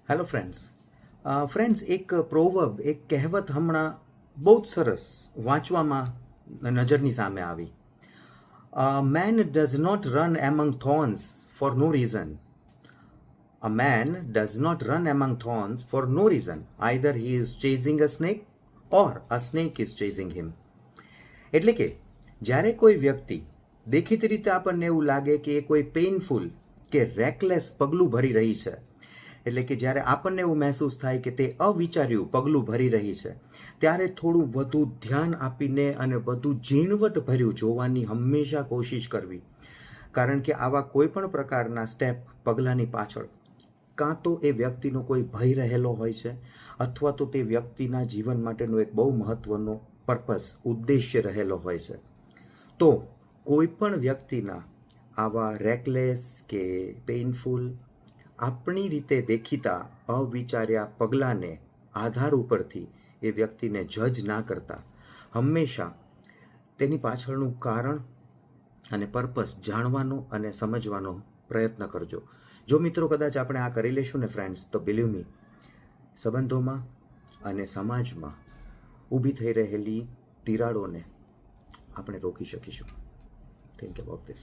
Hello friends એક proverb એક કહેવત હમણાં બહુ જ સરસ વાંચવામાં નજરની સામે આવી. Man does not run among thorns for no reason. A man does not run among thorns for no reason. Either he is chasing a snake or a snake is chasing him. એટલે કે જ્યારે કોઈ વ્યક્તિ દેખીતી રીતે આપણને એવું લાગે કે એ કોઈ પેઇનફુલ કે રેકલેસ પગલું ભરી રહી છે, એટલે કે જ્યારે આપણને એવું મહેસૂસ થાય કે તે અવિચાર્યું પગલું ભરી રહી છે, ત્યારે થોડું વધુ ધ્યાન આપીને અને વધુ ઝીણવટભર્યું જોવાની હંમેશા કોશિશ કરવી. કારણ કે આવા કોઈ પણ પ્રકારના સ્ટેપ પગલાંની પાછળ કાં તો એ વ્યક્તિનો કોઈ ભય રહેલો હોય છે, અથવા તો તે વ્યક્તિના જીવન માટેનો એક બહુ મહત્વનો પર્પસ ઉદ્દેશ્ય રહેલો હોય છે. તો કોઈ પણ વ્યક્તિના આવા રેકલેસ કે પેઇનફુલ આપણી રીતે દેખીતા અવિચાર્યા પગલાંને આધાર ઉપરથી એ વ્યક્તિને જજ ના કરતા હંમેશા તેની પાછળનું કારણ અને પર્પસ જાણવાનો અને સમજવાનો પ્રયત્ન કરજો. જો મિત્રો કદાચ આપણે આ કરી લઈશું ને ફ્રેન્ડ્સ, તો બિલીવ મી, સંબંધોમાં અને સમાજમાં ઊભી થઈ રહેલી તિરાડોને આપણે રોકી શકીશું. Think about this.